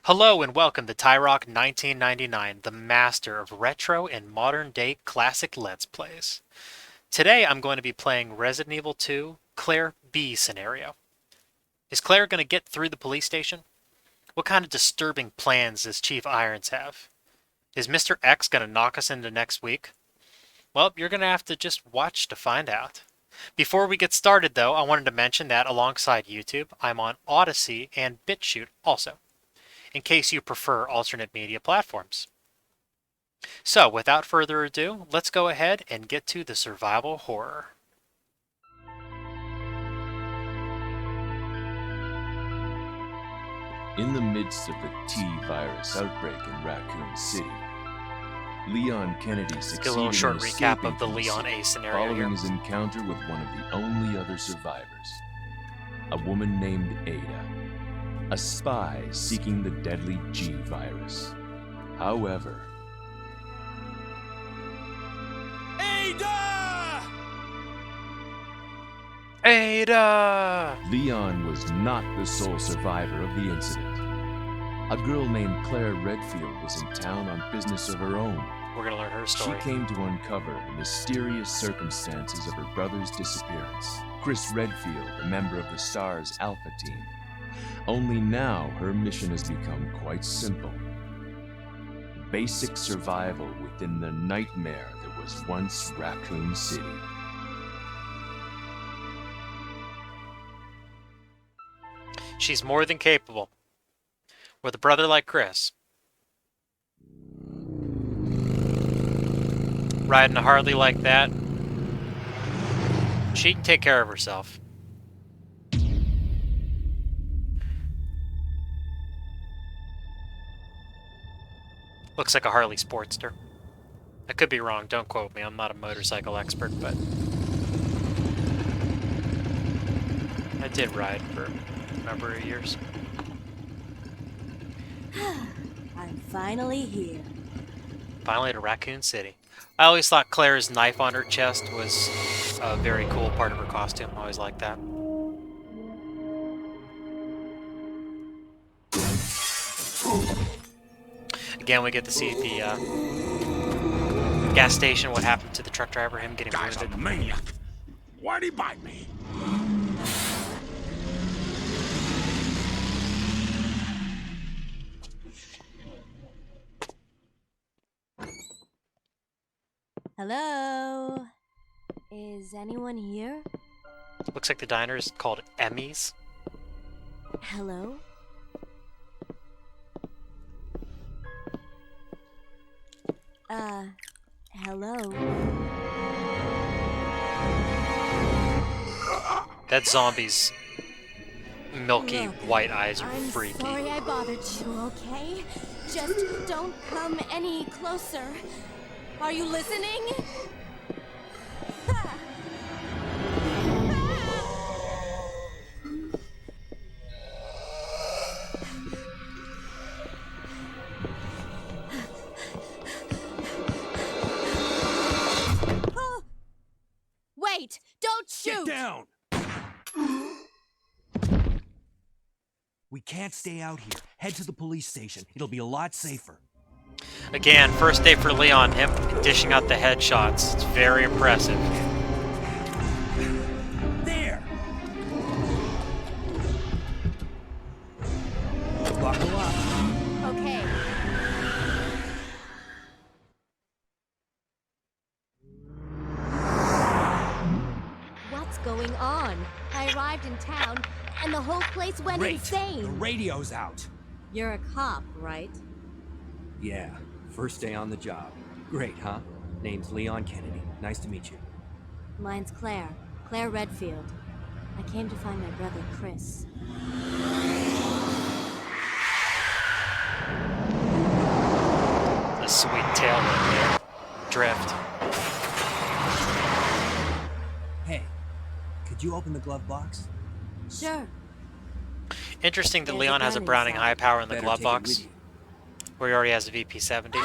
Hello and welcome to Tyrock 1999, the master of retro and modern day classic Let's Plays. Today I'm going to be playing Resident Evil 2 Claire B scenario. Is Claire going to get through the police station? What kind of disturbing plans does Chief Irons have? Is Mr. X going to knock us into next week? Well, you're going to have to just watch to find out. Before we get started though, I wanted to mention that alongside YouTube, I'm on Odyssey and BitChute also, in case you prefer alternate media platforms. So, without further ado, let's go ahead and get to the survival horror. In the midst of the T-virus outbreak in Raccoon City, Leon Kennedy Get a succeeded little short in recap escaping of the from Leon city A scenario following here. his encounter with one of the only other survivors, a woman named Ada, a spy seeking the deadly G virus. However, Ada! Leon was not the sole survivor of the incident. A girl named Claire Redfield was in town on business of her own. We're gonna learn her She story. came to uncover the mysterious circumstances of her brother's disappearance. Chris Redfield, a member of the STARS Alpha team. Only now her mission has become quite simple. Basic survival within the nightmare that was once Raccoon City. She's more than capable. With a brother like Chris. Riding a Harley like that, she can take care of herself. Looks like a Harley Sportster. I could be wrong, don't quote me, I'm not a motorcycle expert, but I did ride for a number of years. I'm finally here. Finally to Raccoon City. I always thought Claire's knife on her chest was a very cool part of her costume. I always liked that. Again, we get to see the gas station, what happened to the truck driver, him getting Guy's a wounded. maniac. Why'd he bite me? Hello? Is anyone here? Looks like the diner is called Emmy's. Hello? Hello? That zombie's milky Look, white eyes are I'm freaky. sorry I bothered you, okay? Just don't come any closer. Are you listening? Wait! Don't shoot! Get down! We can't stay out here. Head to the police station. It'll be a lot safer. Again, first day for Leon, him dishing out the headshots. It's very impressive. There! Buckle up. Okay. What's going on? I arrived in town, and the whole place went Great. insane. The radio's out. You're a cop, right? Yeah, first day on the job. Great, huh? Name's Leon Kennedy. Nice to meet you. Mine's Claire. Claire Redfield. I came to find my brother, Chris. A sweet tailwind there. Drift. Hey, could you open the glove box? Sure. Interesting that There's a Leon has a gun Browning inside. high power in the Better glove take it box, with you. where he already has a VP-70. Look out!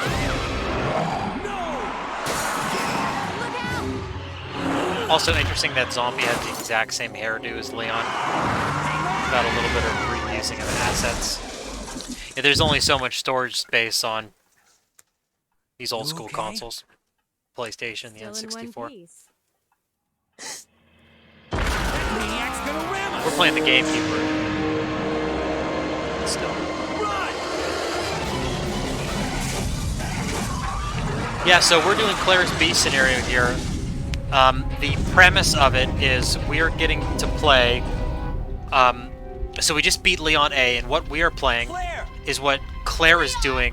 Also interesting that zombie has the exact same hairdo as Leon. Got a little bit of reusing of assets. Yeah, there's only so much storage space on these old school okay? consoles. PlayStation, the Still in one N64. piece. Maniac's gonna ram us! We're playing the GameCube version. Still. Run! Yeah, so we're doing Claire's B scenario here. The premise of it is we are getting to play. So we just beat Leon A, and what we are playing Claire! is what Claire is doing,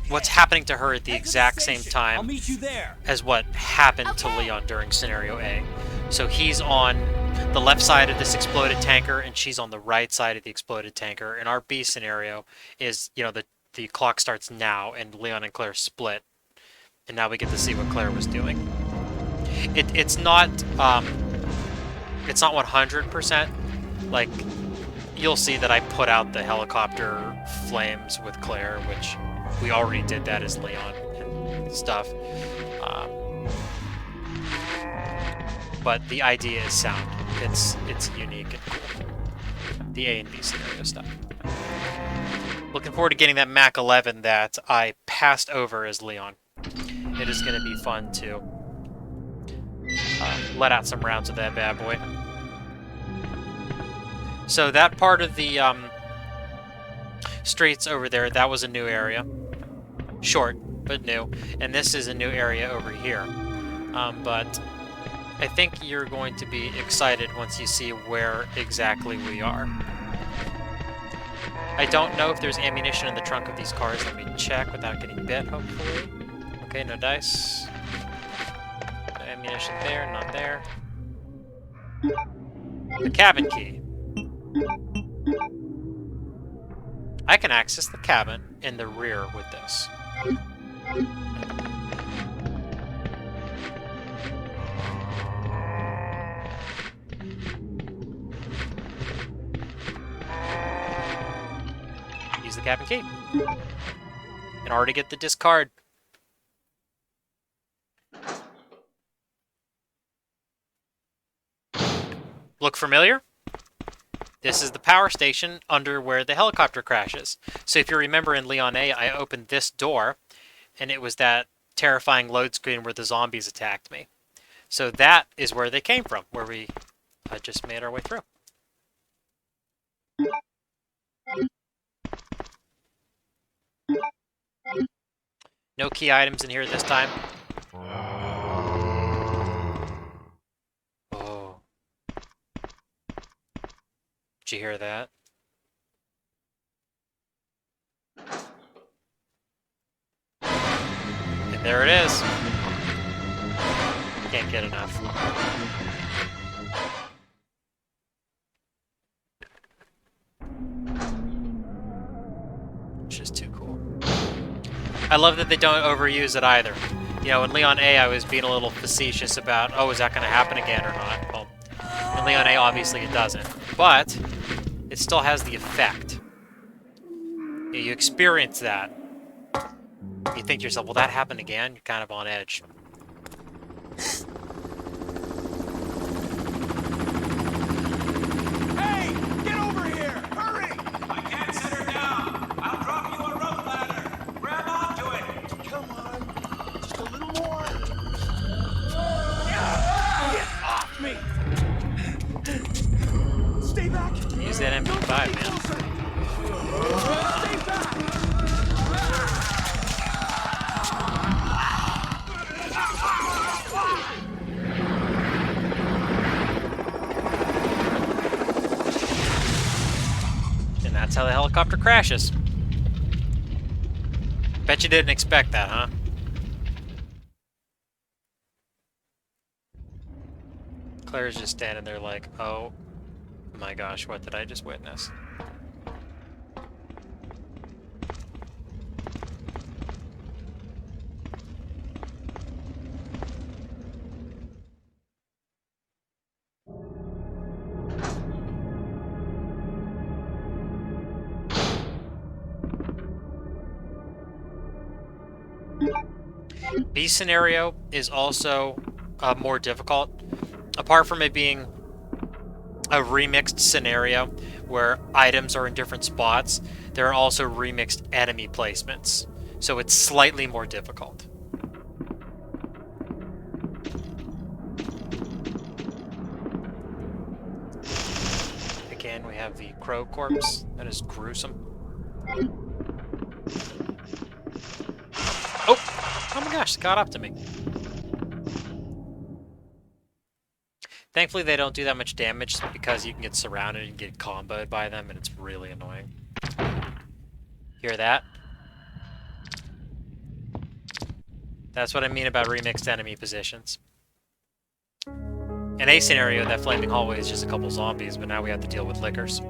what's happening to her at the Head to exact same station. I'll time meet you there. as what happened to Leon during scenario A. So he's on the left side of this exploded tanker, and she's on the right side of the exploded tanker. And our B scenario is, you know, the clock starts now, and Leon and Claire split. And now we get to see what Claire was doing. It's not 100%. Like, you'll see that I put out the helicopter flames with Claire, which we already did that as Leon and stuff. But the idea is sound. It's unique and cool. The A and B scenario stuff. Looking forward to getting that Mac 11 that I passed over as Leon. It is going to be fun to let out some rounds of that bad boy. So that part of the streets over there, that was a new area. Short, but new. And this is a new area over here. But I think you're going to be excited once you see where exactly we are. I don't know if there's ammunition in the trunk of these cars. Let me check without getting bit, hopefully. Okay, no dice. No ammunition there, none there. The cabin key. I can access the cabin in the rear with this. Use the cabin key. And already get the discard. Look familiar? This is the power station under where the helicopter crashes. So if you remember in Leon A, I opened this door, and it was that terrifying load screen where the zombies attacked me. So that is where they came from, where we just made our way through. No key items in here this time. Oh. Did you hear that? And there it is. Can't get enough. Which is too cool. I love that they don't overuse it either. You know, in Leon A, I was being a little facetious about, oh, is that going to happen again or not? Well, in Leon A, obviously it doesn't. But it still has the effect. You experience that. You think to yourself, will that happen again? You're kind of on edge. Hey! Get over here! Hurry! I can't set her down. I'll drop you a rope ladder. Grab onto it. Come on. Just a little more. Get off me! Stay back! Use that MP5, man. Stay back! And that's how the helicopter crashes. Bet you didn't expect that, huh? Claire's just standing there like, oh my gosh, what did I just witness? B scenario is also more difficult. Apart from it being a remixed scenario where items are in different spots, there are also remixed enemy placements. So it's slightly more difficult. Again, we have the crow corpse. That is gruesome. Oh my gosh, it got up to me. Thankfully, they don't do that much damage because you can get surrounded and get comboed by them, and it's really annoying. Hear that? That's what I mean about remixed enemy positions. In a scenario, that flaming hallway is just a couple zombies, but now we have to deal with lickers.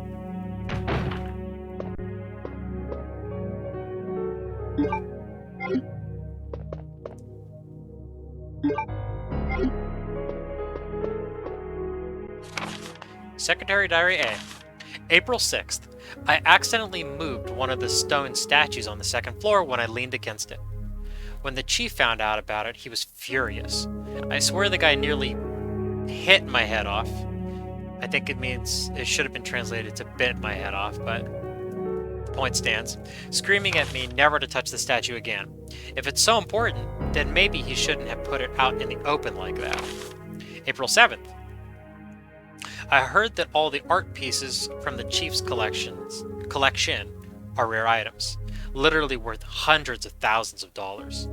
Secretary Diary A. April 6th. I accidentally moved one of the stone statues on the second floor when I leaned against it. When the chief found out about it, he was furious. I swear the guy nearly hit my head off. I think it should have been translated to bit my head off, but the point stands. Screaming at me never to touch the statue again. If it's so important, then maybe he shouldn't have put it out in the open like that. April 7th. I heard that all the art pieces from the chief's collection are rare items, literally worth hundreds of thousands of dollars.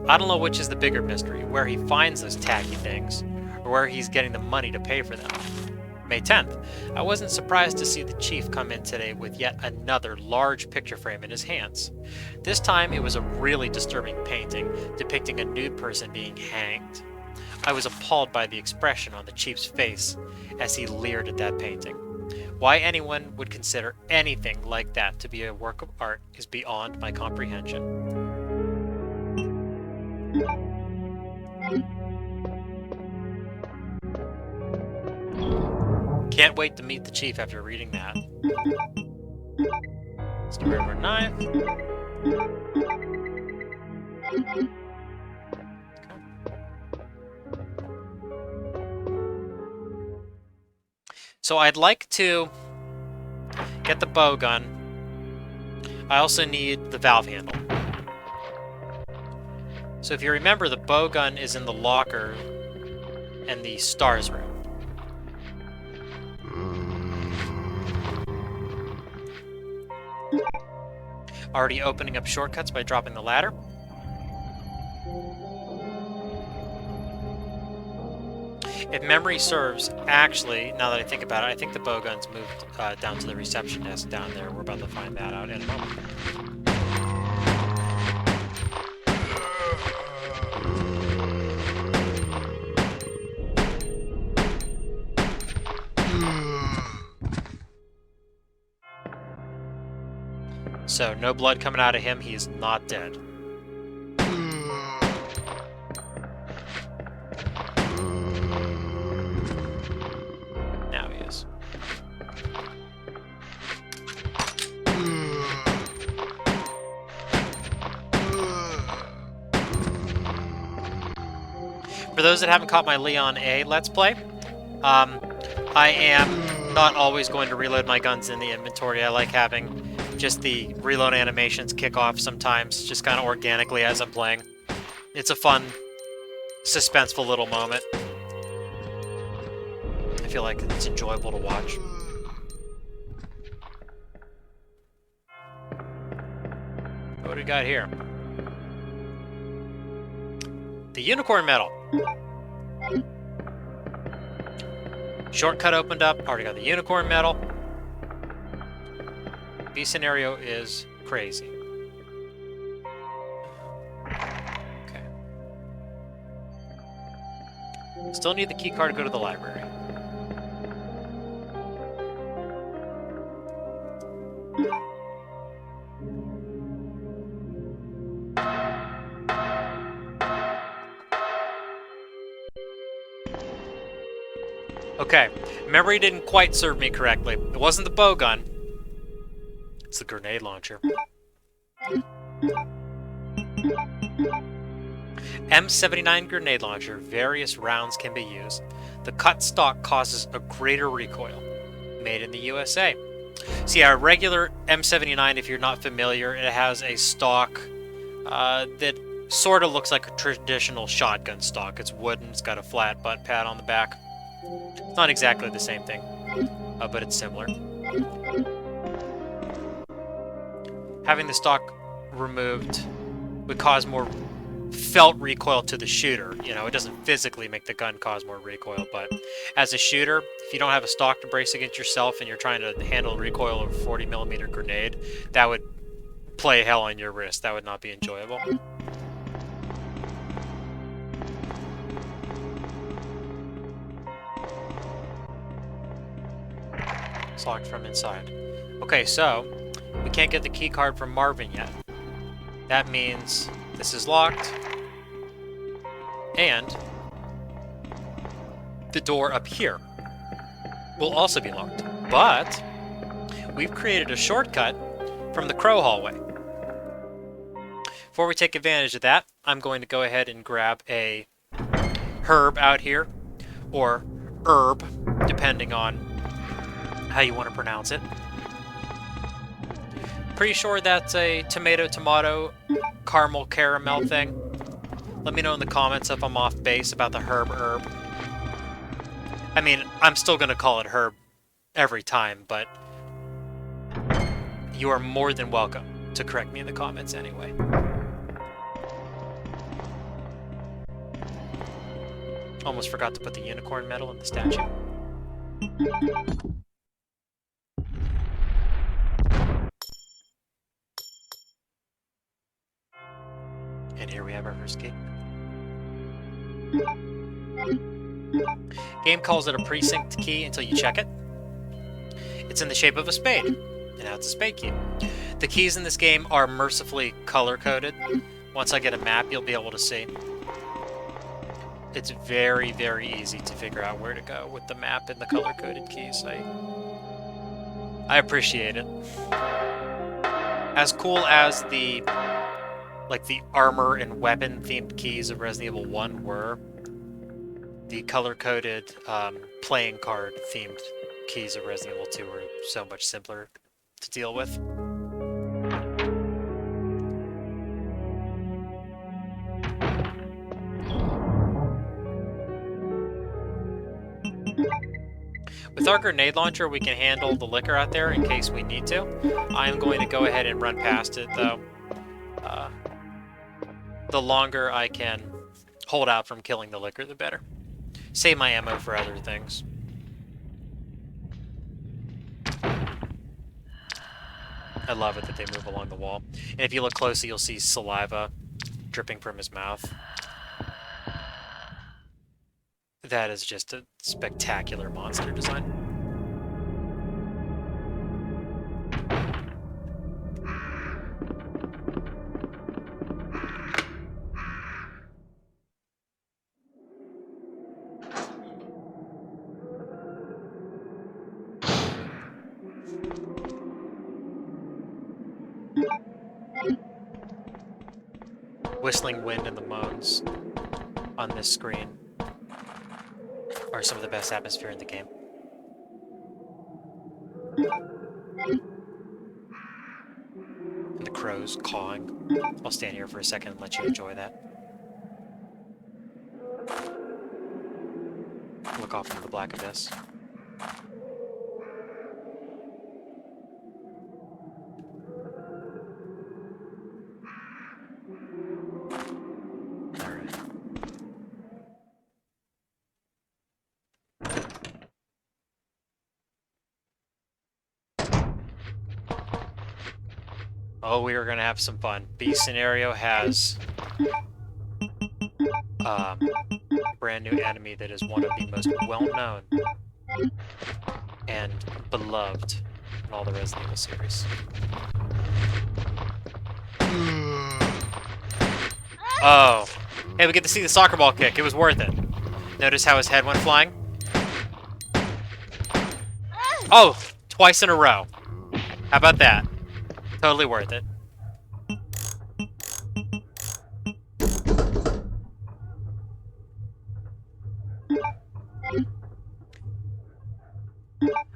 I don't know which is the bigger mystery, where he finds those tacky things, or where he's getting the money to pay for them. May 10th. I wasn't surprised to see the chief come in today with yet another large picture frame in his hands. This time it was a really disturbing painting depicting a nude person being hanged. I was appalled by the expression on the chief's face as he leered at that painting. Why anyone would consider anything like that to be a work of art is beyond my comprehension. Can't wait to meet the chief after reading that. Let's get rid of our knife. So I'd like to get the bow gun. I also need the valve handle. So if you remember, the bow gun is in the locker in the stars room. Already opening up shortcuts by dropping the ladder. If memory serves, actually, now that I think about it, I think the bowgun's moved down to the reception desk down there. We're about to find that out in a moment. So, no blood coming out of him. He is not dead. Now he is. For those that haven't caught my Leon A Let's Play, I am not always going to reload my guns in the inventory. I like having just the reload animations kick off sometimes, just kind of organically as I'm playing. It's a fun, suspenseful little moment. I feel like it's enjoyable to watch. What do we got here? The unicorn medal. Shortcut opened up. Already got the unicorn medal. B scenario is crazy. Okay. Still need the key card to go to the library. Okay, memory didn't quite serve me correctly. It wasn't the bow gun. It's the grenade launcher. M79 grenade launcher. Various rounds can be used. The cut stock causes a greater recoil. made in the USA. See, our regular M79, if you're not familiar, it has a stock that sort of looks like a traditional shotgun stock. It's wooden, it's got a flat butt pad on the back. It's not exactly the same thing, but it's similar. Having the stock removed would cause more felt recoil to the shooter. You know, it doesn't physically make the gun cause more recoil, but as a shooter, if you don't have a stock to brace against yourself and you're trying to handle recoil of a 40mm grenade, that would play hell on your wrist. That would not be enjoyable. It's locked from inside. Okay, so we can't get the key card from Marvin yet. That means this is locked, and the door up here will also be locked. But we've created a shortcut from the crow hallway. Before we take advantage of that, I'm going to go ahead and grab a herb out here, or herb, depending on how you want to pronounce it. Pretty sure that's a tomato caramel caramel thing. Let me know in the comments if I'm off base about the herb. I mean, I'm still going to call it herb every time, but you are more than welcome to correct me in the comments anyway. Almost forgot to put the unicorn medal in the statue. And here we have our first key. Game calls it a precinct key until you check it. It's in the shape of a spade, and now it's a spade key. The keys in this game are mercifully color-coded. Once I get a map, you'll be able to see. It's very, very easy to figure out where to go with the map and the color-coded keys. I appreciate it. As cool as the armor and weapon themed keys of Resident Evil 1 were, the color-coded playing card themed keys of Resident Evil 2 were so much simpler to deal with. With our grenade launcher, we can handle the liquor out there in case we need to. I am going to go ahead and run past it, though. The longer I can hold out from killing the liquor, the better. Save my ammo for other things. I love it that they move along the wall. And if you look closely, you'll see saliva dripping from his mouth. That is just a spectacular monster design. Whistling wind and the moans on this screen are some of the best atmosphere in the game. And the crows cawing. I'll stand here for a second and let you enjoy that. Look off into the black abyss. Oh, we are going to have some fun. B scenario has a brand new enemy that is one of the most well-known and beloved in all the Resident Evil series. Oh. Hey, we get to see the soccer ball kick. It was worth it. Notice how his head went flying? Oh! Twice in a row. How about that? Totally worth it.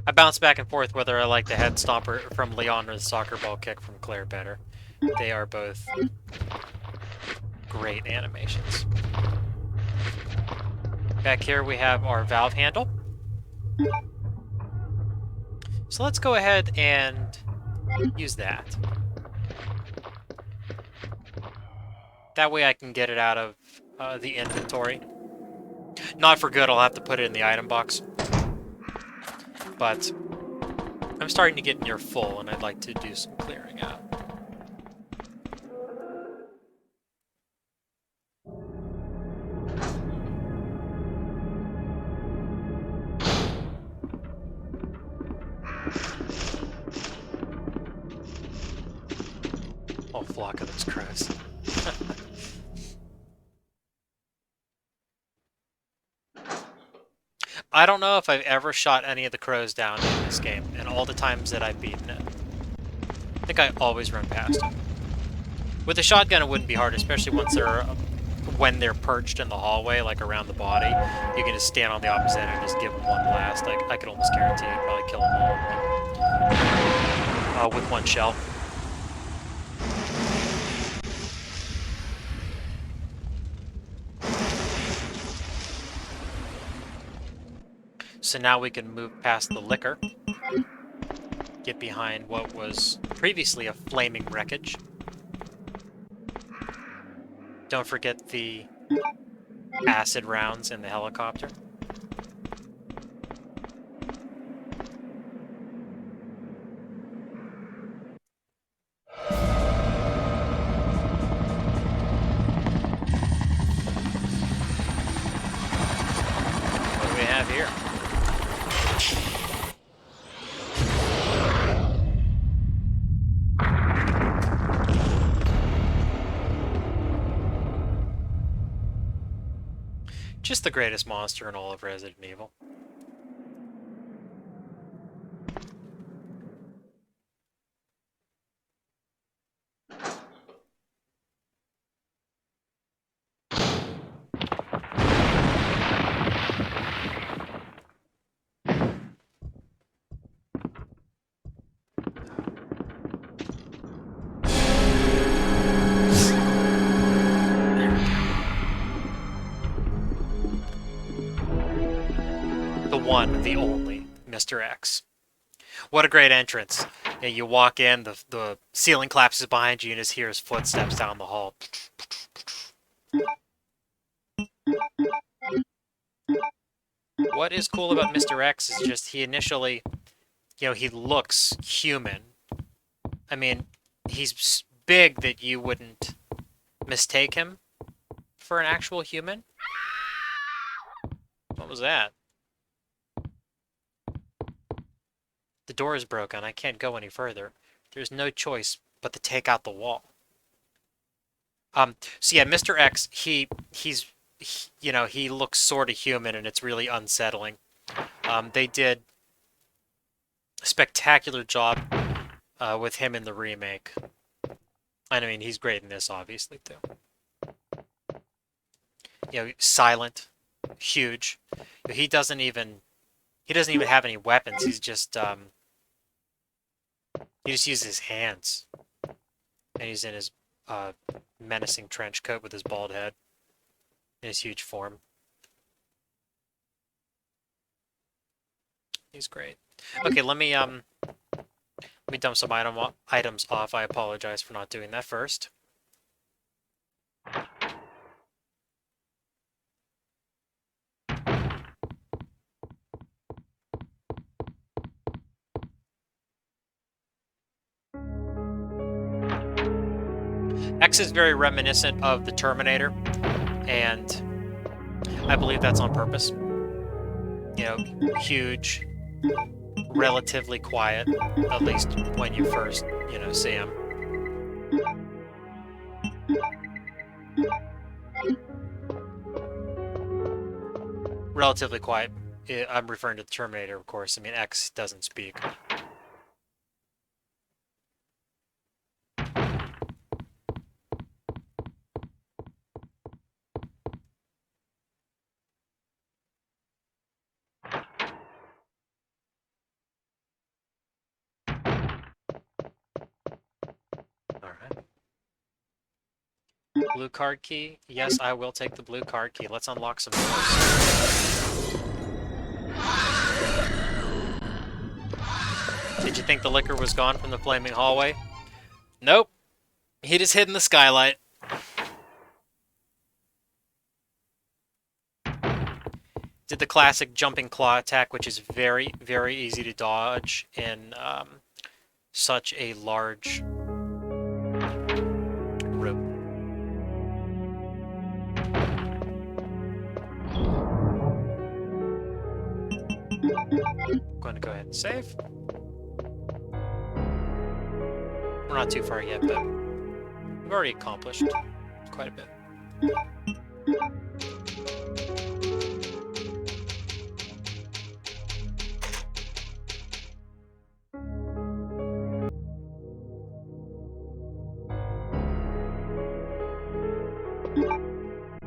I bounce back and forth whether I like the head stomper from Leon or the soccer ball kick from Claire better. They are both great animations. Back here we have our valve handle. So let's go ahead and use that. That way I can get it out of the inventory. Not for good, I'll have to put it in the item box. But I'm starting to get near full, and I'd like to do some clearing out. Oh, flock of those crows. I don't know if I've ever shot any of the crows down in this game, and all the times that I've beaten it. I think I always run past them. With a shotgun, it wouldn't be hard, especially when they're perched in the hallway, like around the body. You can just stand on the opposite end and just give them one blast. I could almost guarantee you'd probably kill them all with one shell. So now we can move past the liquor, get behind what was previously a flaming wreckage. Don't forget the acid rounds in the helicopter. What do we have here? Just the greatest monster in all of Resident Evil. The one, the only, Mr. X. What a great entrance. You walk in, the ceiling collapses behind you, and just hear his footsteps down the hall. What is cool about Mr. X is just he initially, he looks human. I mean, he's big that you wouldn't mistake him for an actual human. What was that? The door is broken. I can't go any further. There's no choice but to take out the wall. So yeah, Mr. X, he looks sort of human, and it's really unsettling. They did a spectacular job with him in the remake. I mean, he's great in this, obviously, too. Silent, huge. He doesn't even have any weapons. He's just he just uses his hands, and he's in his menacing trench coat with his bald head in his huge form. He's great. Okay, let me dump some items off. I apologize for not doing that first. X is very reminiscent of the Terminator, and I believe that's on purpose. Huge, relatively quiet, at least when you first, see him. Relatively quiet. I'm referring to the Terminator, of course. I mean, X doesn't speak. Blue card key? Yes, I will take the blue card key. Let's unlock some doors. Did you think the liquor was gone from the flaming hallway? Nope. He just hid in the skylight. Did the classic jumping claw attack, which is very, very easy to dodge in such a large room. I'm going to go ahead and save. We're not too far yet, but we've already accomplished quite a bit.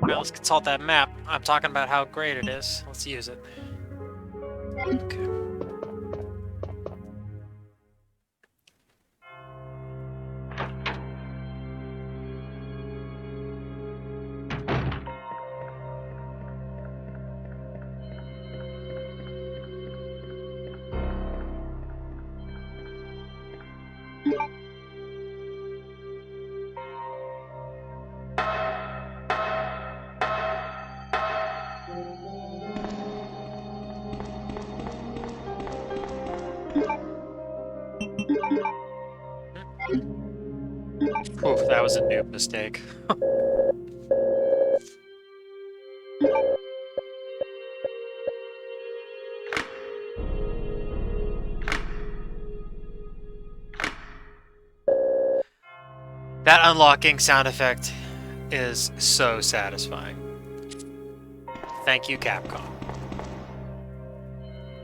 Now let's consult that map. I'm talking about how great it is. Let's use it. Okay. Oof, that was a noob mistake. That unlocking sound effect is so satisfying. Thank you, Capcom.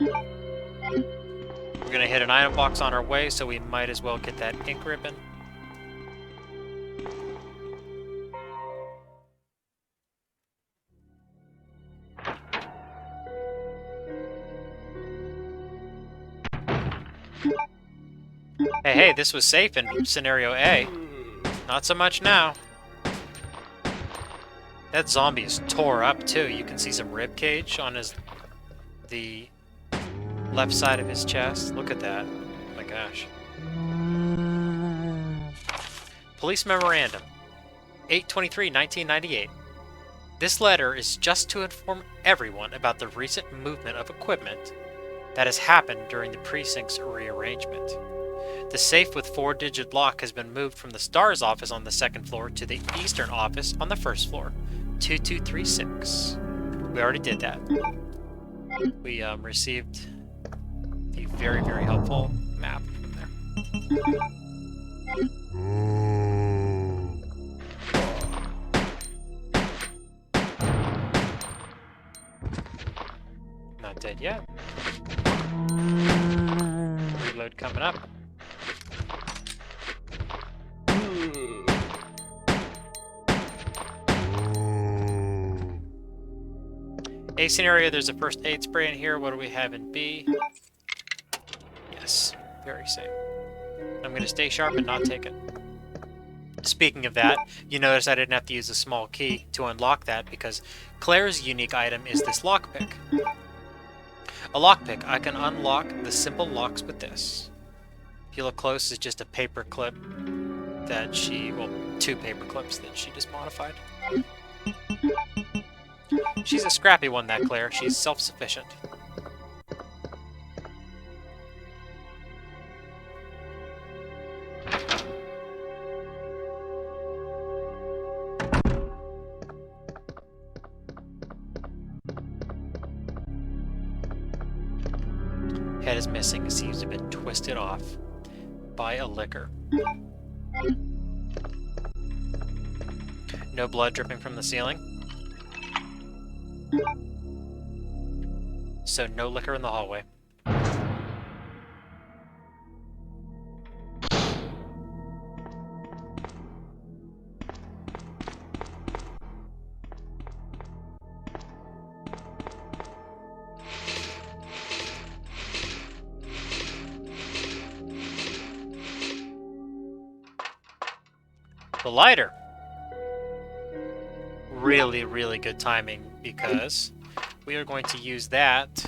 We're gonna hit an item box on our way, so we might as well get that ink ribbon. Hey, this was safe in scenario A. Not so much now. That zombie is tore up too. You can see some rib cage on the left side of his chest. Look at that. Oh my gosh. Police memorandum. 8/23/1998. This letter is just to inform everyone about the recent movement of equipment that has happened during the precinct's rearrangement. The safe with 4-digit lock has been moved from the STARS office on the 2nd floor to the Eastern office on the 1st floor. 2236. We already did that. We received the very, very helpful map from there. Not dead yet. Reload coming up. A scenario, there's a first aid spray in here. What do we have in B? Yes, very safe. I'm going to stay sharp and not take it. Speaking of that, you notice I didn't have to use a small key to unlock that because Claire's unique item is this lockpick. A lockpick, I can unlock the simple locks with this. If you look close, it's just a paper clip that well, 2 paper clips that she just modified. She's a scrappy one, that Claire. She's self-sufficient. Head is missing. It seems to have been twisted off by a liquor. No blood dripping from the ceiling. So no liquor in the hallway. The lighter. really, really good timing because we are going to use that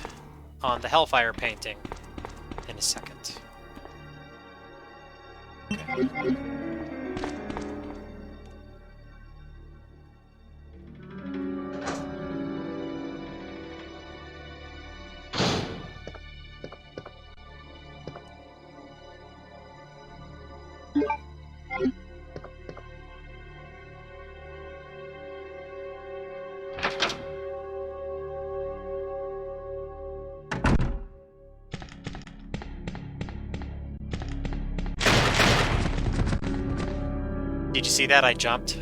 on the Hellfire painting in a second. Okay. Did you see that? I jumped.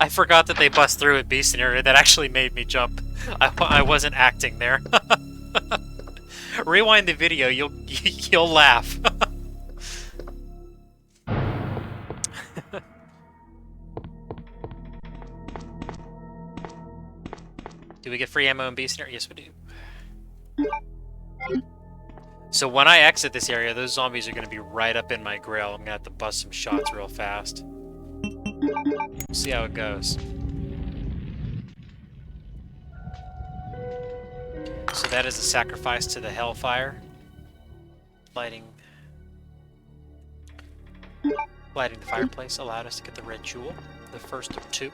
I forgot that they bust through at B scenario. That actually made me jump. I wasn't acting there. Rewind the video. You'll laugh. Do we get free ammo in B scenario? Yes, we do. So when I exit this area, those zombies are going to be right up in my grill. I'm going to have to bust some shots real fast. We'll see how it goes. So that is a sacrifice to the Hellfire. Lighting the fireplace allowed us to get the red jewel, the first of two.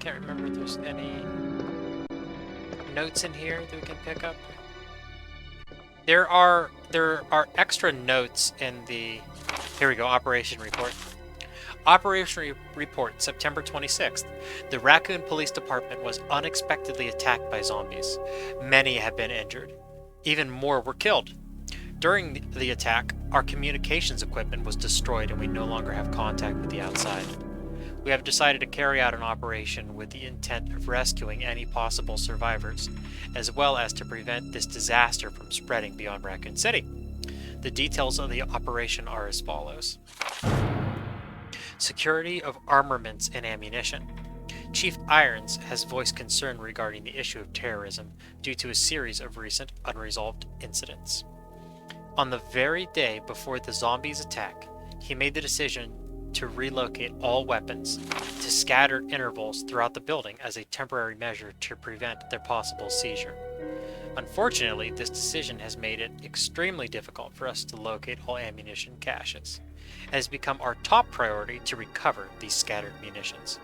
Can't remember if there's any notes in here that we can pick up. There are extra notes in the... Here we go, Operation Report. Operation Report, September 26th. The Raccoon Police Department was unexpectedly attacked by zombies. Many have been injured. Even more were killed. During the attack, our communications equipment was destroyed and we no longer have contact with the outside. We have decided to carry out an operation with the intent of rescuing any possible survivors, as well as to prevent this disaster from spreading beyond Raccoon City. The details of the operation are as follows. Security of armaments and ammunition. Chief Irons has voiced concern regarding the issue of terrorism due to a series of recent unresolved incidents. On the very day before the zombies' attack, he made the decision to relocate all weapons to scattered intervals throughout the building as a temporary measure to prevent their possible seizure. Unfortunately, this decision has made it extremely difficult for us to locate all ammunition caches. It has become our top priority to recover these scattered munitions.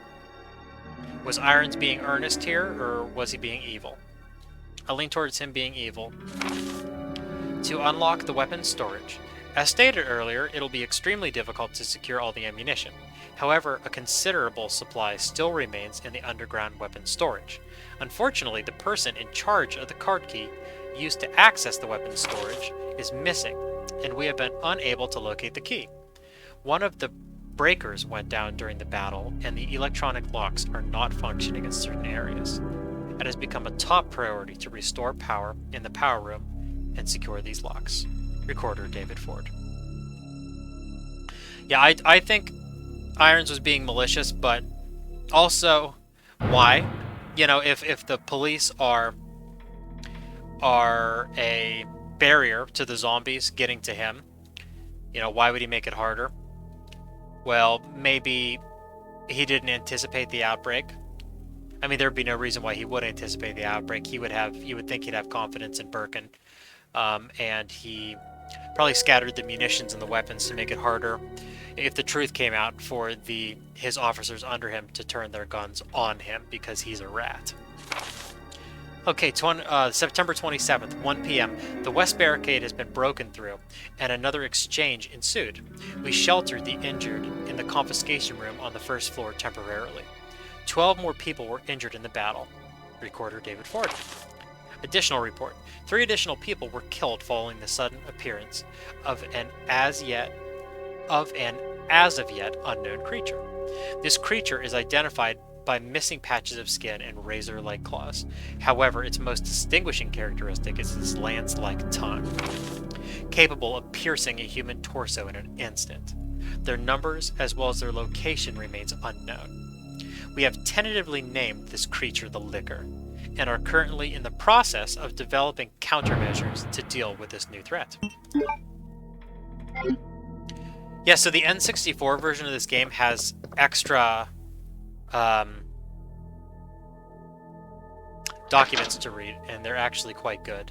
Was Irons being earnest here, or was he being evil? I lean towards him being evil. To unlock the weapons storage, as stated earlier, it'll be extremely difficult to secure all the ammunition. However, a considerable supply still remains in the underground weapons storage. Unfortunately, the person in charge of the card key used to access the weapons storage is missing, and we have been unable to locate the key. One of the breakers went down during the battle, and the electronic locks are not functioning in certain areas. It has become a top priority to restore power in the power room and secure these locks. Recorder David Ford. Yeah, I think Irons was being malicious, but also, why? You know, if the police are a barrier to the zombies getting to him, you know, why would he make it harder? Well, maybe he didn't anticipate the outbreak. I mean, there'd be no reason why he would anticipate the outbreak. You would think he'd have confidence in Birkin, and he probably scattered the munitions and the weapons to make it harder, if the truth came out, for his officers under him to turn their guns on him because he's a rat. Okay, September 27th, 1 p.m. The west barricade has been broken through, and another exchange ensued. We sheltered the injured in the confiscation room on the first floor temporarily. 12 more people were injured in the battle. Recorder David Ford. Additional report. 3 additional people were killed following the sudden appearance of an as of yet unknown creature. This creature is identified by missing patches of skin and razor-like claws. However, its most distinguishing characteristic is its lance-like tongue, capable of piercing a human torso in an instant. Their numbers, as well as their location, remains unknown. We have tentatively named this creature the Licker, and are currently in the process of developing countermeasures to deal with this new threat. Yeah, so the N64 version of this game has extra documents to read, and they're actually quite good.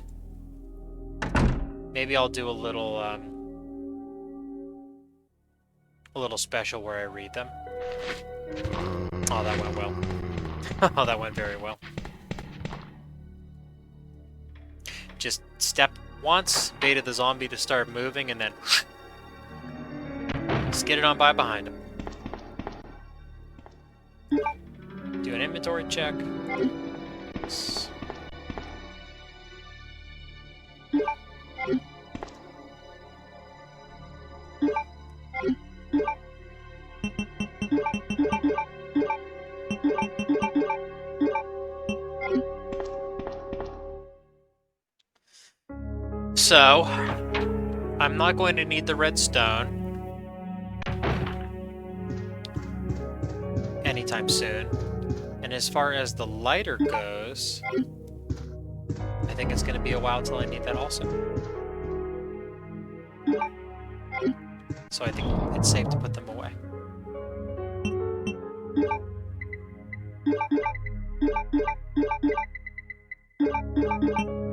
Maybe I'll do a little special where I read them. Oh, that went well. Oh, that went very well. Just step once, beta the zombie to start moving, and then skid it on by behind him. Do an inventory check. So, I'm not going to need the redstone anytime soon. And as far as the lighter goes, I think it's going to be a while till I need that also. So I think it's safe to put them away.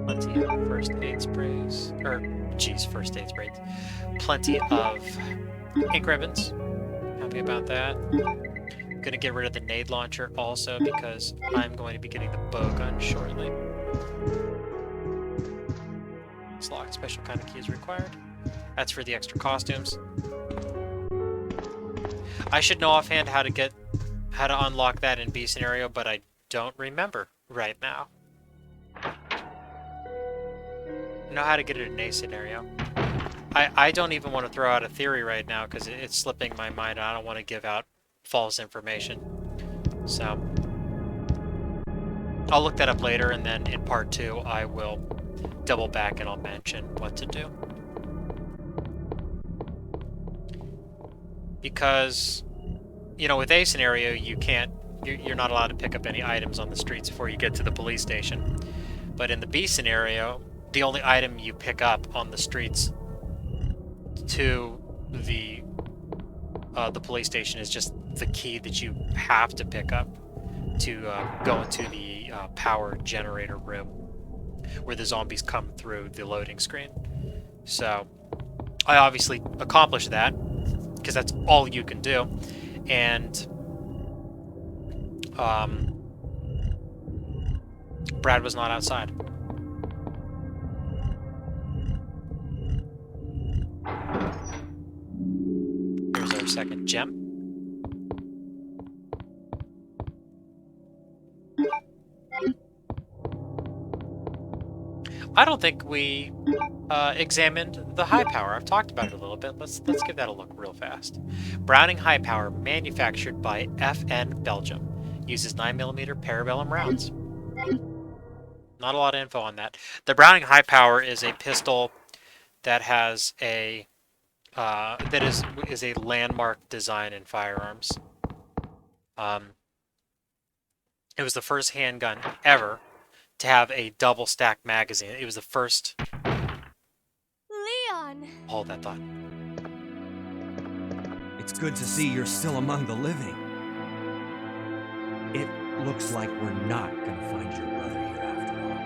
Plenty of first aid sprays. First aid sprays. Plenty of ink ribbons. Happy about that. I'm gonna get rid of the nade launcher also because I'm going to be getting the bow gun shortly. It's locked. Special kind of key is required. That's for the extra costumes. I should know offhand how to unlock that in B scenario, but I don't remember right now. I know how to get it in A scenario. I don't even want to throw out a theory right now because it's slipping my mind. I don't want to give out false information. So I'll look that up later, and then in part 2 I will double back and I'll mention what to do. Because, you know, with A scenario, you're not allowed to pick up any items on the streets before you get to the police station. But in the B scenario, the only item you pick up on the streets to the police station is just the key that you have to pick up to go into the power generator room where the zombies come through the loading screen. So I obviously accomplished that because that's all you can do, and Brad was not outside. Here's our second gem. I don't think we examined the high power. I've talked about it a little bit. Let's give that a look real fast. Browning high power, manufactured by FN Belgium, uses 9mm parabellum rounds. Not a lot of info on that. The Browning high power is a pistol that has a that is a landmark design in firearms. It was the first handgun ever to have a double stack magazine. It was the first. Leon! Hold that thought. It's good to see you're still among the living. It looks like we're not gonna find your brother here after all.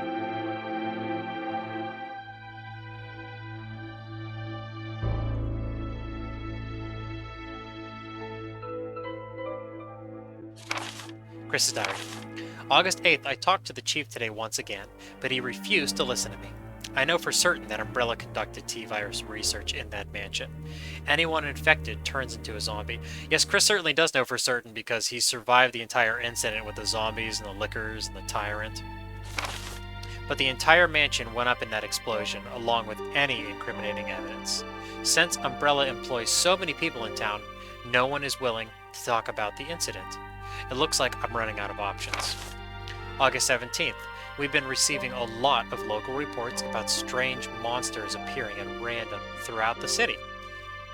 Chris's diary. August 8th, I talked to the chief today once again, but he refused to listen to me. I know for certain that Umbrella conducted T-virus research in that mansion. Anyone infected turns into a zombie. Yes, Chris certainly does know for certain because he survived the entire incident with the zombies and the lickers and the tyrant. But the entire mansion went up in that explosion, along with any incriminating evidence. Since Umbrella employs so many people in town, no one is willing to talk about the incident. It looks like I'm running out of options. August 17th. We've been receiving a lot of local reports about strange monsters appearing at random throughout the city.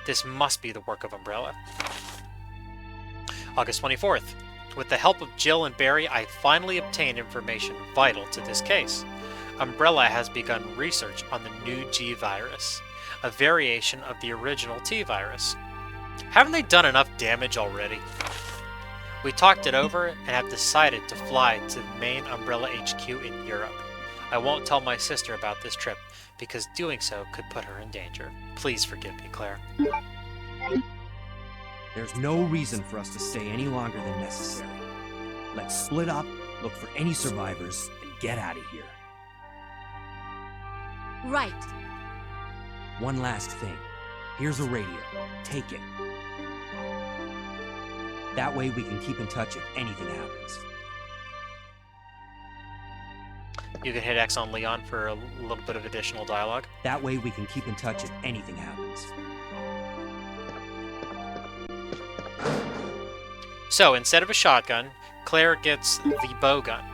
This must be the work of Umbrella. August 24th. With the help of Jill and Barry, I finally obtained information vital to this case. Umbrella has begun research on the new G virus, a variation of the original T virus. Haven't they done enough damage already? We talked it over and have decided to fly to the main Umbrella HQ in Europe. I won't tell my sister about this trip, because doing so could put her in danger. Please forgive me, Claire. There's no reason for us to stay any longer than necessary. Let's split up, look for any survivors, and get out of here. Right. One last thing. Here's a radio. Take it. That way we can keep in touch if anything happens. You can hit X on Leon for a little bit of additional dialogue. That way we can keep in touch if anything happens. So, instead of a shotgun, Claire gets the bow gun.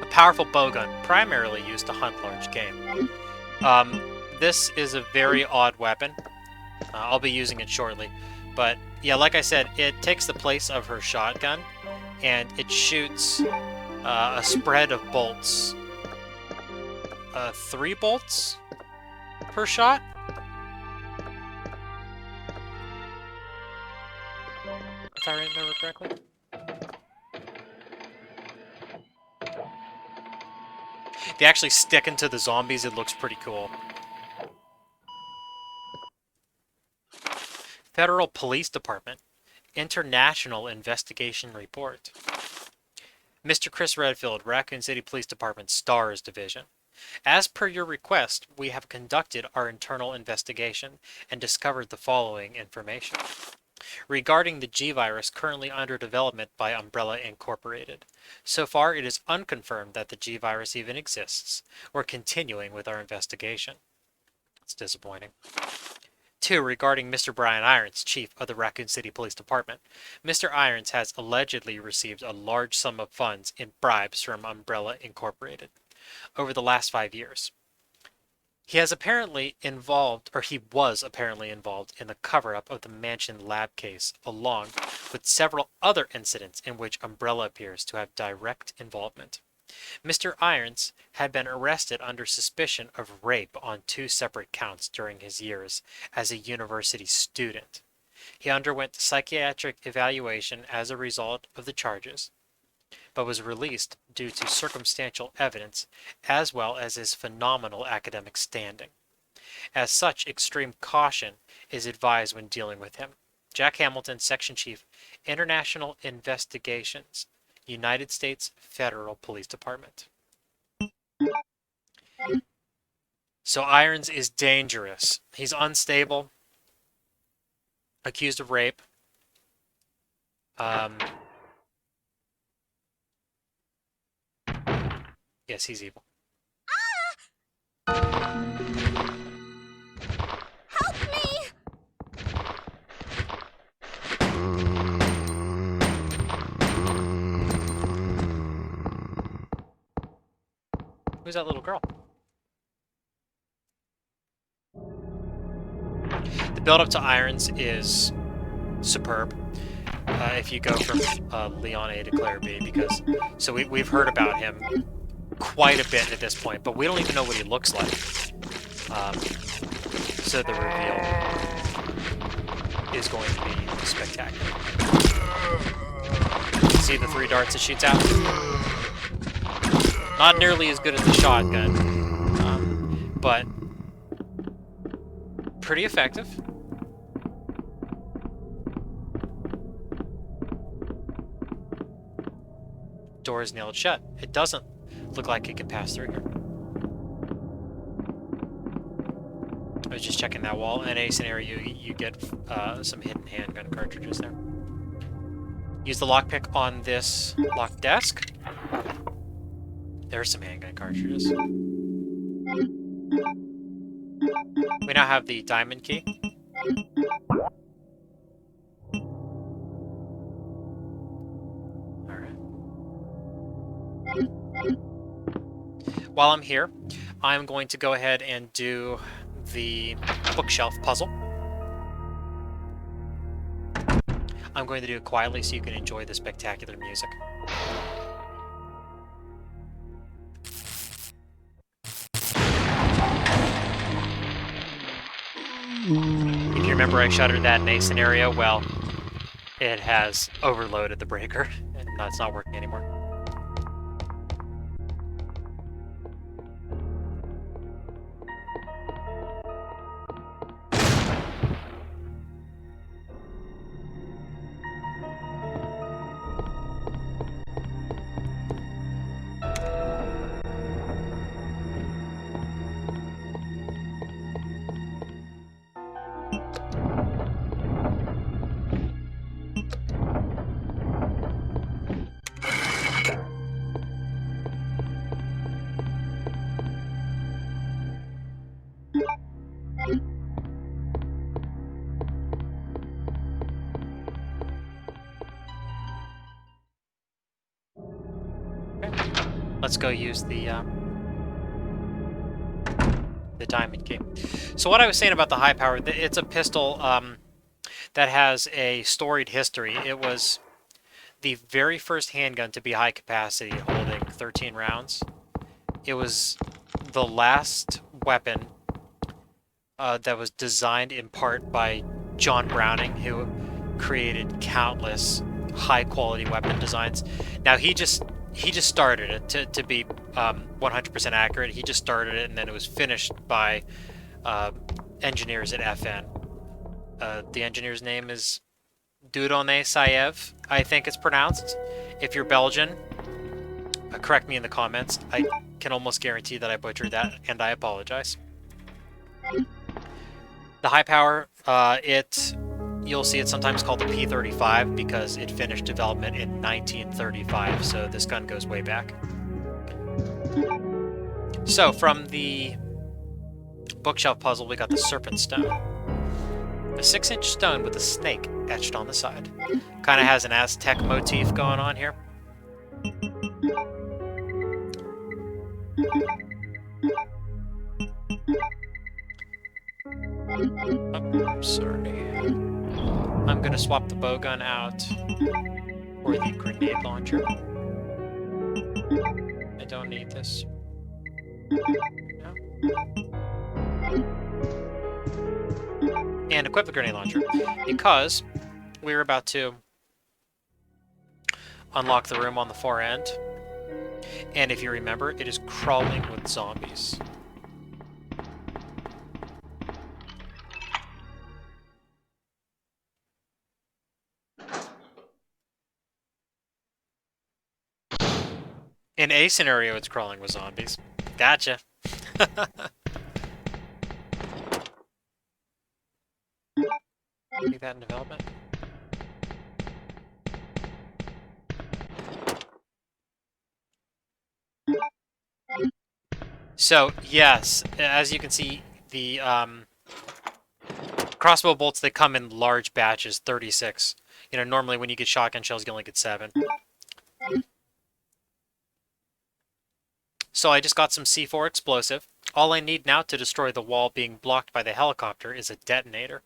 A powerful bow gun, primarily used to hunt large game. This is a very odd weapon. I'll be using it shortly. But, yeah, like I said, it takes the place of her shotgun, and it shoots a spread of bolts. 3 bolts per shot? If I remember correctly. They actually stick into the zombies. It looks pretty cool. Federal Police Department. International Investigation Report. Mr. Chris Redfield, Raccoon City Police Department, STARS Division. As per your request, we have conducted our internal investigation and discovered the following information. Regarding the G-Virus currently under development by Umbrella Incorporated. So far, it is unconfirmed that the G-Virus even exists. We're continuing with our investigation. It's disappointing. 2. Regarding Mr. Brian Irons, Chief of the Raccoon City Police Department. Mr. Irons has allegedly received a large sum of funds in bribes from Umbrella Incorporated over the last 5 years. He was apparently involved in the cover-up of the Mansion lab case, along with several other incidents in which Umbrella appears to have direct involvement. Mr. Irons had been arrested under suspicion of rape on 2 separate counts during his years as a university student. He underwent psychiatric evaluation as a result of the charges, but was released due to circumstantial evidence as well as his phenomenal academic standing. As such, extreme caution is advised when dealing with him. Jack Hamilton, Section Chief, International Investigations, United States Federal Police Department. So Irons is dangerous. He's unstable, accused of rape. Yes, he's evil. Help me! Who's that little girl? The build-up to Irons is superb. If you go from Leon A to Claire B, because we've heard about him quite a bit at this point, but we don't even know what he looks like. So the reveal is going to be spectacular. See the 3 darts it shoots out? Not nearly as good as the shotgun, but pretty effective. Door is nailed shut. It doesn't look like it can pass through here. I was just checking that wall. In a scenario, you get some hidden handgun cartridges there. Use the lockpick on this locked desk. There's some handgun cartridges. We now have the diamond key. Alright. While I'm here, I'm going to go ahead and do the bookshelf puzzle. I'm going to do it quietly so you can enjoy the spectacular music. If you remember, I shuttered that in a scenario. Well, it has overloaded the breaker, and it's not working anymore. Let's go use the diamond key. So what I was saying about the high power, it's a pistol that has a storied history. It was the very first handgun to be high capacity, holding 13 rounds. It was the last weapon that was designed in part by John Browning, who created countless high-quality weapon designs. Now, he just started it, to be 100% accurate. He just started it, and then it was finished by engineers at FN. The engineer's name is Dudone Saev, I think it's pronounced. If you're Belgian, correct me in the comments. I can almost guarantee that I butchered that, and I apologize. The high power, you'll see it sometimes called the P35 because it finished development in 1935, so this gun goes way back. So, from the bookshelf puzzle, we got the Serpent Stone. A 6-inch stone with a snake etched on the side. Kind of has an Aztec motif going on here. Oh, sorry. I'm gonna swap the bowgun out for the grenade launcher. I don't need this. No. And equip the grenade launcher, because we're about to unlock the room on the far end. And if you remember, it is crawling with zombies. In a scenario, it's crawling with zombies. Gotcha. Take that in development. So, yes, as you can see, the crossbow bolts, they come in large batches, 36. You know, normally when you get shotgun shells, you only get 7. So I just got some C4 explosive. All I need now to destroy the wall being blocked by the helicopter is a detonator.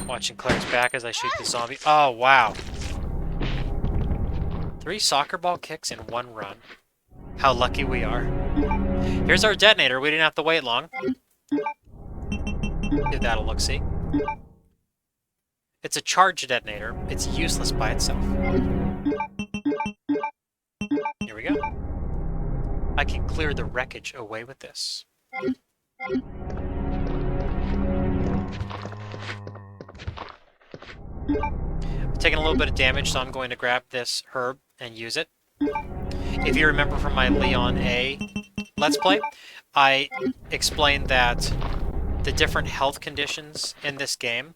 Watching Claire's back as I shoot the zombie. Oh, wow. 3 soccer ball kicks in 1 run. How lucky we are. Here's our detonator. We didn't have to wait long. Give that a look-see. It's a charge detonator. It's useless by itself. Here we go. I can clear the wreckage away with this. I'm taking a little bit of damage, so I'm going to grab this herb and use it. If you remember from my Leon A Let's Play, I explained that the different health conditions in this game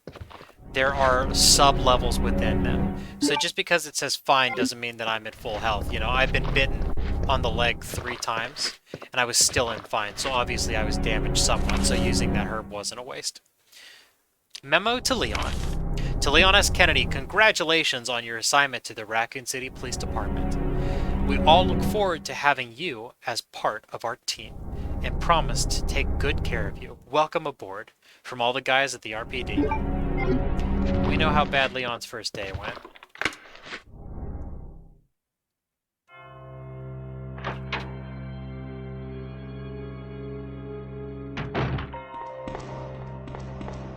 there are sub-levels within them. So just because it says fine doesn't mean that I'm at full health. You know, I've been bitten on the leg 3 times, and I was still in fine, so obviously I was damaged somewhat, so using that herb wasn't a waste. Memo to Leon. To Leon S. Kennedy, congratulations on your assignment to the Raccoon City Police Department. We all look forward to having you as part of our team, and promise to take good care of you. Welcome aboard. From all the guys at the RPD. We know how bad Leon's first day went.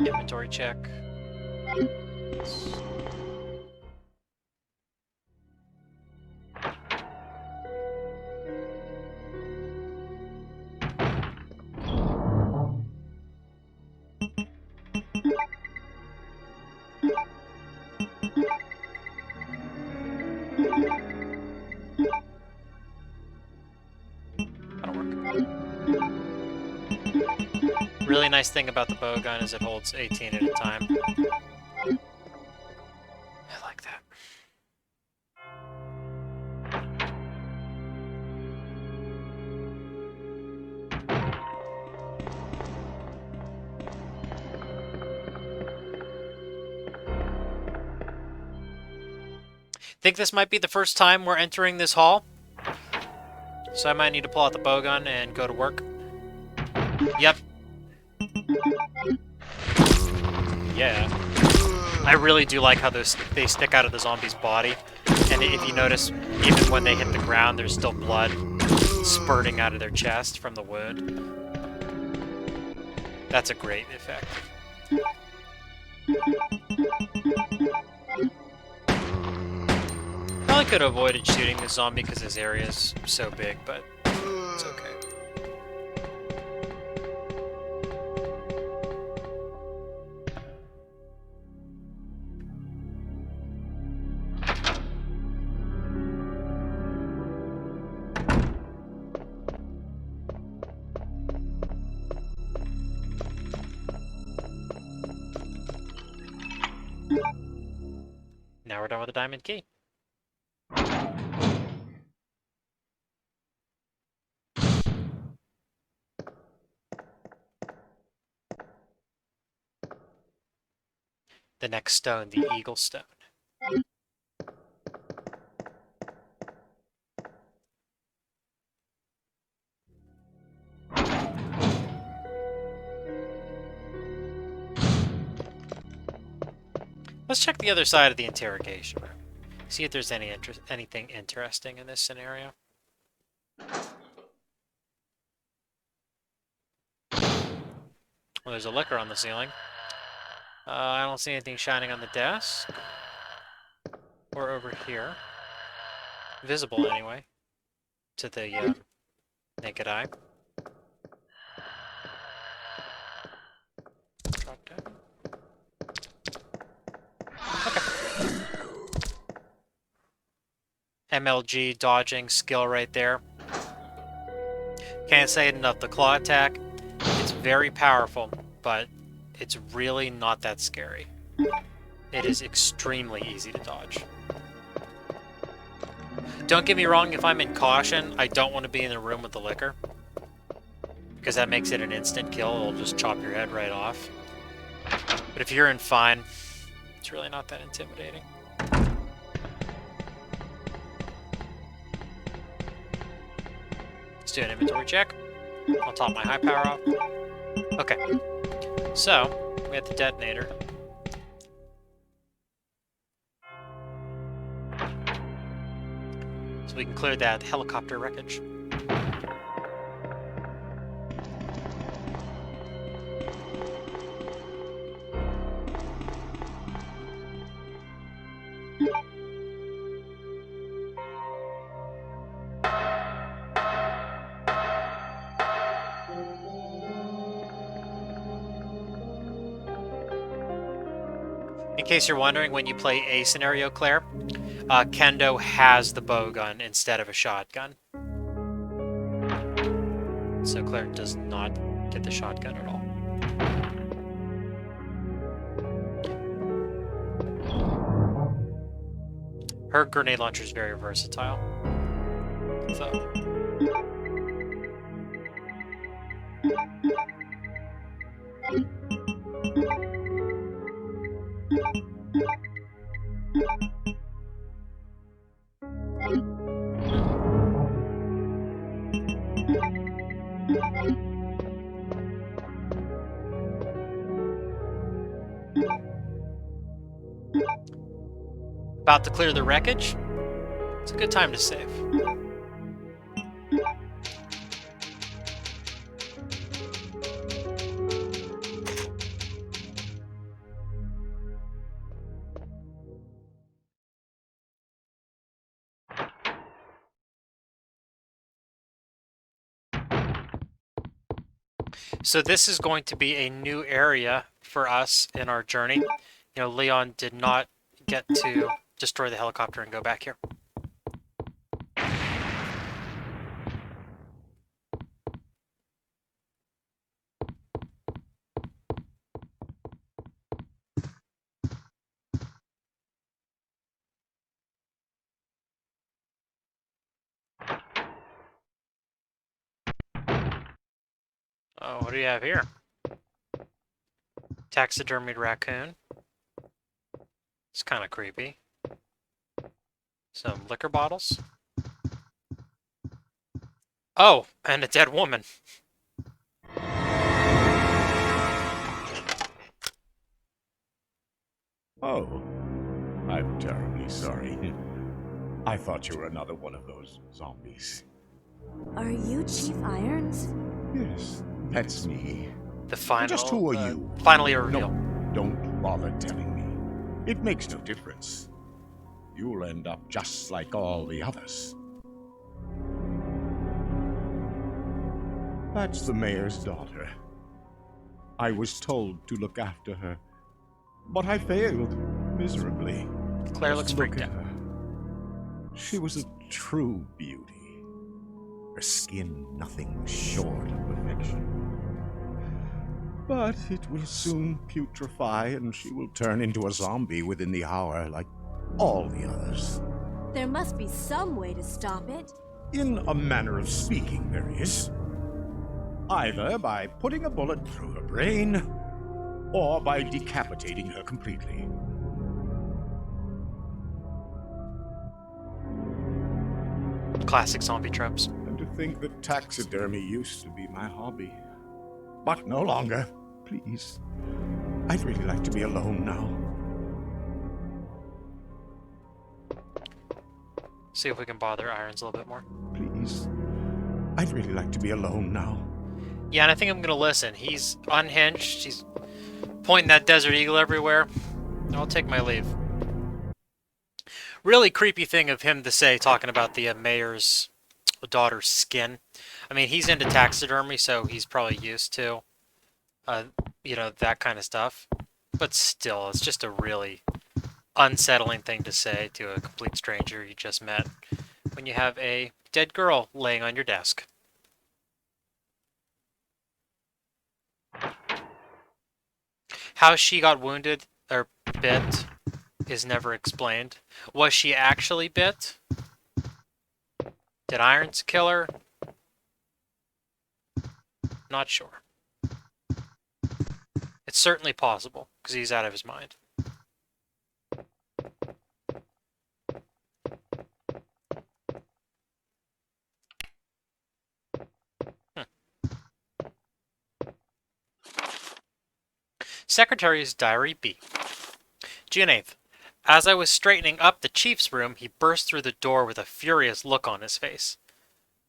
Inventory check. That'll work. Really nice thing about the bow gun is it holds 18 at a time. I like that. Think this might be the first time we're entering this hall, so I might need to pull out the bow gun and go to work. Yep. Yeah. I really do like how they stick out of the zombie's body, and if you notice, even when they hit the ground, there's still blood spurting out of their chest from the wound. That's a great effect. Probably could have avoided shooting the zombie because his area is so big, but it's okay. Now we're done with the diamond key. The next stone, the Eagle Stone. Let's check the other side of the interrogation room. See if there's anything interesting in this scenario. Well, there's a liquor on the ceiling. I don't see anything shining on the desk. Or over here. Visible, anyway. To the naked eye. Okay. MLG dodging skill right there. Can't say it enough. The claw attack, it's very powerful, but it's really not that scary. It is extremely easy to dodge. Don't get me wrong, if I'm in caution, I don't want to be in the room with the liquor. Because that makes it an instant kill, it'll just chop your head right off. But if you're in fine, it's really not that intimidating. Let's do an inventory check. I'll top my high power off. Okay. So, we have the detonator. So we can clear that helicopter wreckage. In case you're wondering, when you play a scenario, Claire, Kendo has the bow gun instead of a shotgun. So Claire does not get the shotgun at all. Her grenade launcher is very versatile. So. About to clear the wreckage? It's a good time to save. So this is going to be a new area for us in our journey. You know, Leon did not get to destroy the helicopter and go back here. Oh, what do you have here? Taxidermied raccoon. It's kind of creepy. Some liquor bottles. Oh, and a dead woman. Oh, I'm terribly sorry. I thought you were another one of those zombies. Are you Chief Irons? Yes, that's me. The final. Just who are you? Finally a reveal. No, don't bother telling me. It makes no difference. You'll end up just like all the others. That's the mayor's daughter. I was told to look after her, but I failed miserably. Claire looks Just look freaked at out. her. She was a true beauty. Her skin nothing short of perfection. But it will soon putrefy, and she will turn into a zombie within the hour, like all the others. There must be some way to stop it. In a manner of speaking, there is. Either by putting a bullet through her brain, or by decapitating her completely. Classic zombie tropes. And to think that taxidermy used to be my hobby. But no longer. Please. I'd really like to be alone now. See if we can bother Irons a little bit more. Please. I'd really like to be alone now. Yeah, and I think I'm gonna listen. He's unhinged. He's pointing that Desert Eagle everywhere. I'll take my leave. Really creepy thing of him to say, talking about the mayor's daughter's skin. I mean, he's into taxidermy, so he's probably used to, you know, that kind of stuff. But still, it's just a really unsettling thing to say to a complete stranger you just met when you have a dead girl laying on your desk. How she got wounded or bit is never explained. Was she actually bit? Did Irons kill her? Not sure. It's certainly possible, because he's out of his mind. Secretary's Diary B. June 8th. As I was straightening up the chief's room, he burst through the door with a furious look on his face.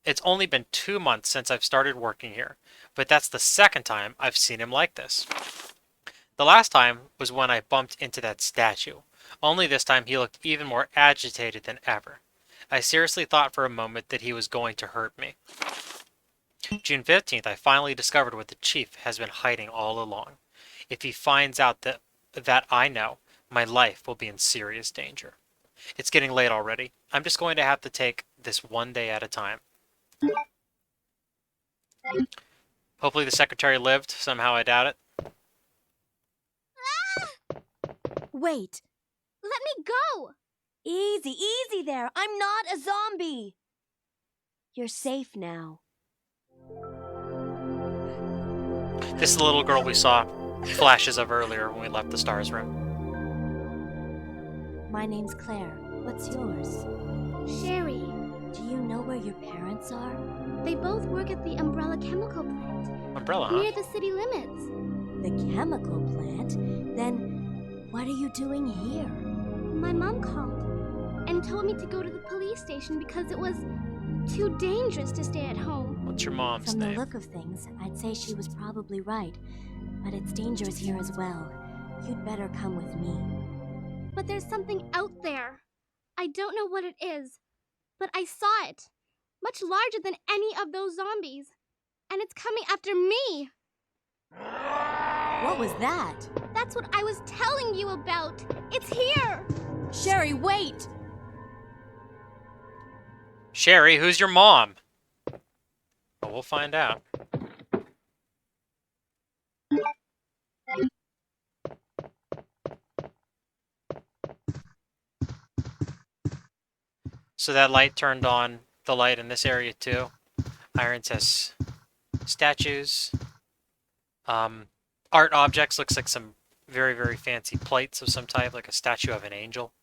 It's only been 2 months since I've started working here, but that's the second time I've seen him like this. The last time was when I bumped into that statue, only this time he looked even more agitated than ever. I seriously thought for a moment that he was going to hurt me. June 15th, I finally discovered what the chief has been hiding all along. If he finds out that I know, my life will be in serious danger. It's getting late already. I'm just going to have to take this one day at a time. Hopefully the secretary lived. Somehow I doubt it. Wait. Let me go! Easy, easy there. I'm not a zombie. You're safe now. This is the little girl we saw flashes of earlier when we left the STARS room. My name's Claire. What's yours? Sherry. Do you know where your parents are? They both work at the Umbrella Chemical Plant, Umbrella, huh? near the city limits. The chemical plant? Then what are you doing here? My mom called and told me to go to the police station because it was too dangerous to stay at home. What's your mom's From the name? look of things, I'd say she was probably right. But it's dangerous here as well. You'd better come with me. But there's something out there. I don't know what it is, but I saw it. Much larger than any of those zombies. And it's coming after me. What was that? That's what I was telling you about. It's here. Sherry, wait! Sherry, who's your mom? Well, we'll find out. So that light turned on the light in this area too. Irons has statues. Art objects, looks like some very, very fancy plates of some type, like a statue of an angel.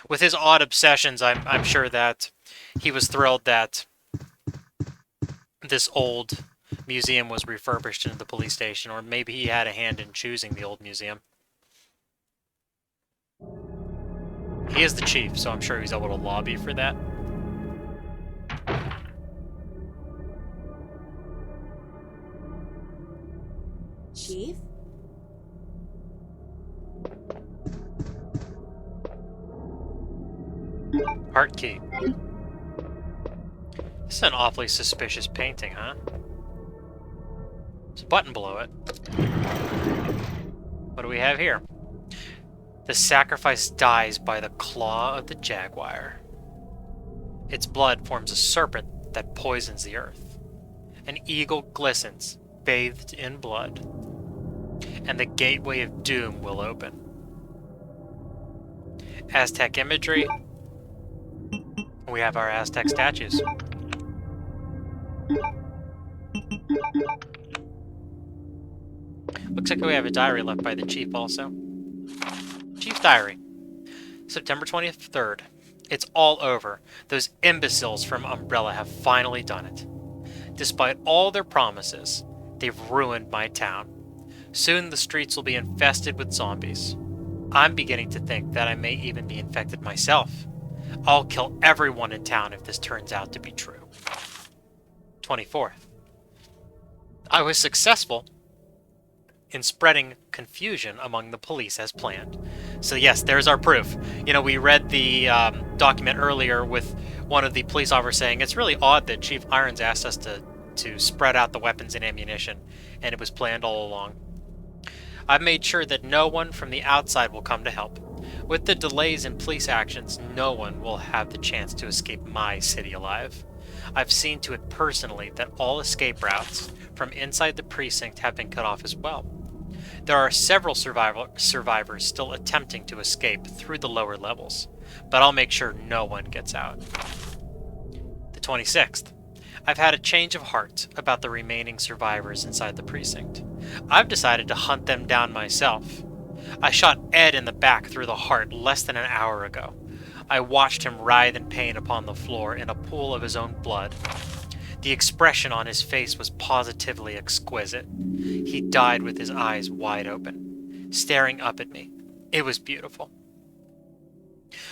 With his odd obsessions, I'm sure that he was thrilled that this old museum was refurbished into the police station, or maybe he had a hand in choosing the old museum. He is the chief, so I'm sure he's able to lobby for that. Chief? Heart key. This is an awfully suspicious painting, huh? There's a button below it. What do we have here? The sacrifice dies by the claw of the jaguar. Its blood forms a serpent that poisons the earth. An eagle glistens, bathed in blood. And the gateway of doom will open. Aztec imagery. We have our Aztec statues. Looks like we have a diary left by the chief also. Chief diary. September 23rd. It's all over. Those imbeciles from Umbrella have finally done it. Despite all their promises, they've ruined my town. Soon the streets will be infested with zombies. I'm beginning to think that I may even be infected myself. I'll kill everyone in town if this turns out to be true. 24th. I was successful in spreading confusion among the police as planned. So yes, there's our proof. You know, we read the document earlier with one of the police officers saying, it's really odd that Chief Irons asked us to spread out the weapons and ammunition, and it was planned all along. I've made sure that no one from the outside will come to help. With the delays in police actions, no one will have the chance to escape my city alive. I've seen to it personally that all escape routes from inside the precinct have been cut off as well. There are several survivors still attempting to escape through the lower levels, but I'll make sure no one gets out. The 26th. I've had a change of heart about the remaining survivors inside the precinct. I've decided to hunt them down myself. I shot Ed in the back through the heart less than an hour ago. I watched him writhe in pain upon the floor in a pool of his own blood. The expression on his face was positively exquisite. He died with his eyes wide open, staring up at me. It was beautiful.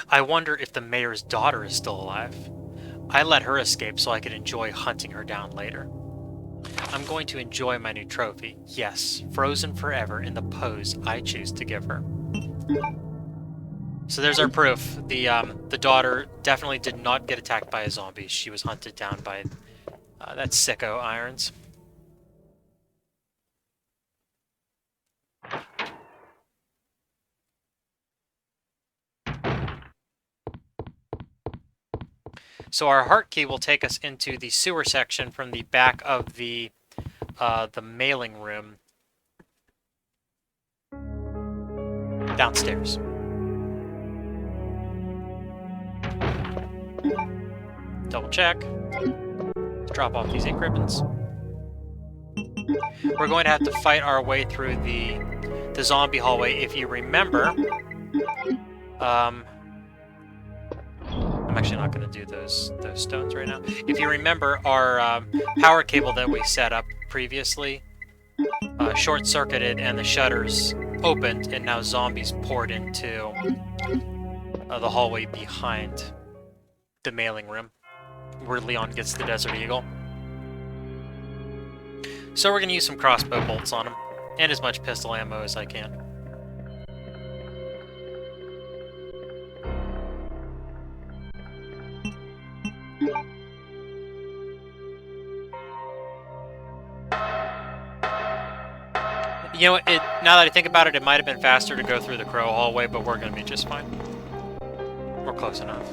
I wonder if the mayor's daughter is still alive. I let her escape so I could enjoy hunting her down later. I'm going to enjoy my new trophy, yes, frozen forever in the pose I choose to give her. So there's our proof. The daughter definitely did not get attacked by a zombie. She was hunted down by that sicko Irons. So our heart key will take us into the sewer section from the back of the mailing room downstairs. Double check. Drop off these ink ribbons. We're going to have to fight our way through the zombie hallway. If you remember, I'm actually not going to do those stones right now. If you remember, our power cable that we set up previously short-circuited and the shutters opened, and now zombies poured into the hallway behind the mailing room, where Leon gets the Desert Eagle. So we're going to use some crossbow bolts on him, and as much pistol ammo as I can. You know, now that I think about it, it might have been faster to go through the crow hallway, but we're going to be just fine. We're close enough.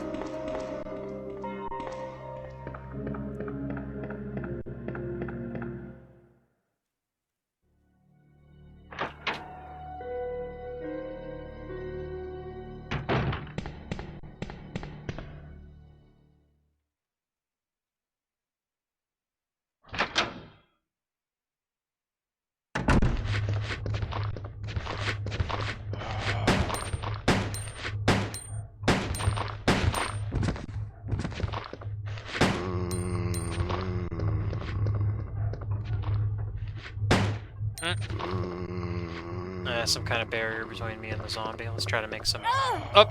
Some kind of barrier between me and the zombie. Let's try to make some... Oh!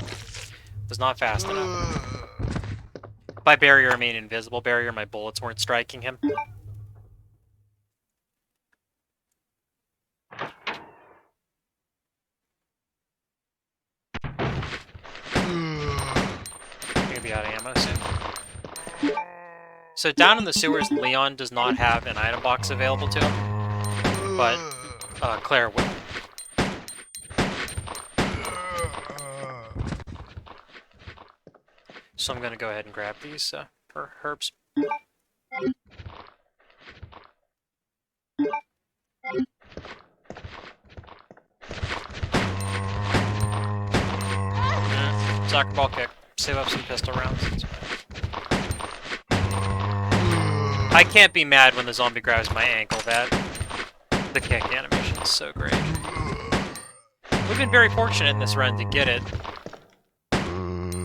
Was not fast enough. By barrier, I mean invisible barrier. My bullets weren't striking him. Gonna be out of ammo soon. So down in the sewers, Leon does not have an item box available to him, but Claire will. So I'm going to go ahead and grab these herbs. Soccer ball kick. Save up some pistol rounds. I can't be mad when the zombie grabs my ankle. The kick animation is so great. We've been very fortunate in this run to get it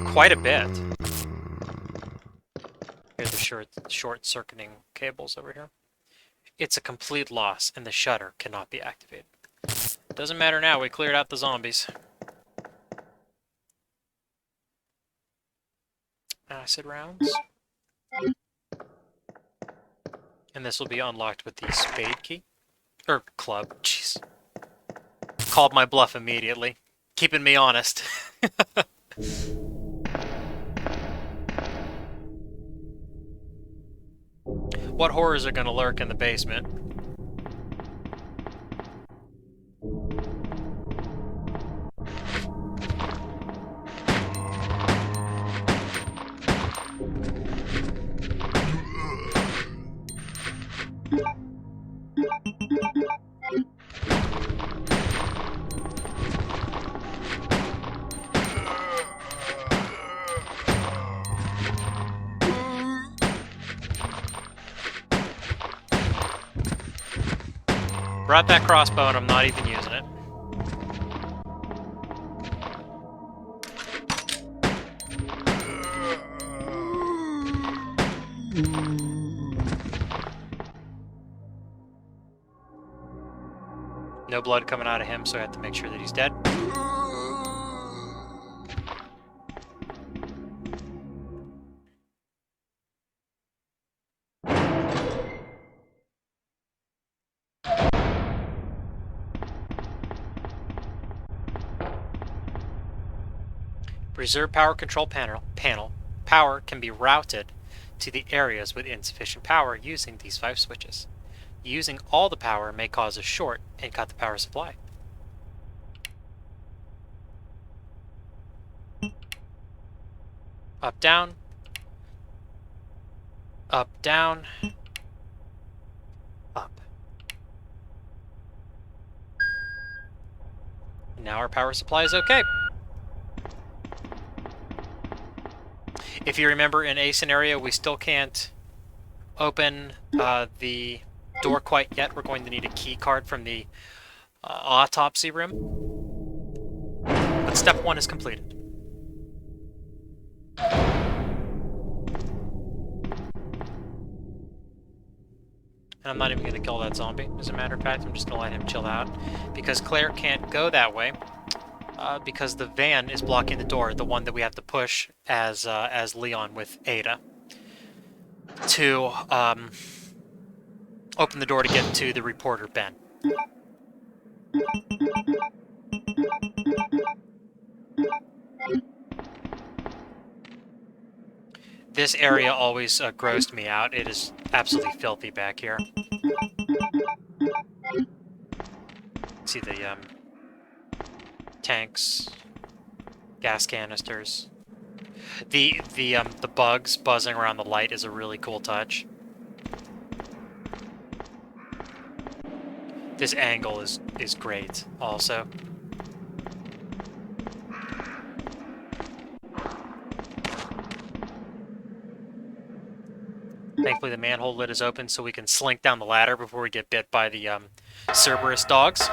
quite a bit. Here's the short-circuiting cables over here. It's a complete loss, and the shutter cannot be activated. Doesn't matter now, we cleared out the zombies. Acid rounds. And this will be unlocked with the spade key. Or club, jeez. Called my bluff immediately. Keeping me honest. What horrors are gonna lurk in the basement? Brought that crossbow and I'm not even using it. No blood coming out of him, so I have to make sure that he's dead. Reserve power control panel. Power can be routed to the areas with insufficient power using these 5 switches. Using all the power may cause a short and cut the power supply. Up, down. Up, down. Up. Now our power supply is okay. If you remember, in A scenario, we still can't open the door quite yet. We're going to need a key card from the autopsy room. But step 1 is completed. And I'm not even going to kill that zombie. As a matter of fact, I'm just going to let him chill out. Because Claire can't go that way. Because the van is blocking the door, the one that we have to push as Leon with Ada. To open the door to get to the reporter, Ben. This area always grossed me out. It is absolutely filthy back here. See the tanks, gas canisters. The bugs buzzing around the light is a really cool touch. This angle is great also. Thankfully the manhole lid is open so we can slink down the ladder before we get bit by the Cerberus dogs.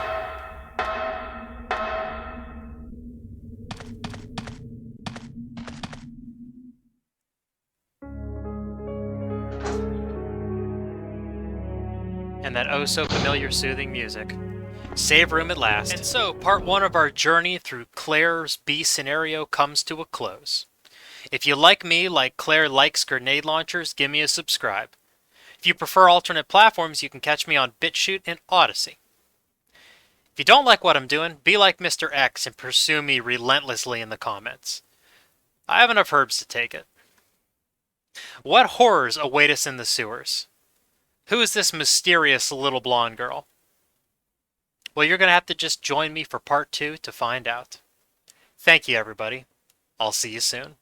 And that oh so familiar soothing music. Save room at last. And so, part 1 of our journey through Claire's B scenario comes to a close. If you like me, like Claire likes grenade launchers, give me a subscribe. If you prefer alternate platforms, you can catch me on BitChute and Odyssey. If you don't like what I'm doing, be like Mr. X and pursue me relentlessly in the comments. I have enough herbs to take it. What horrors await us in the sewers? Who is this mysterious little blonde girl? Well, you're going to have to just join me for part 2 to find out. Thank you, everybody. I'll see you soon.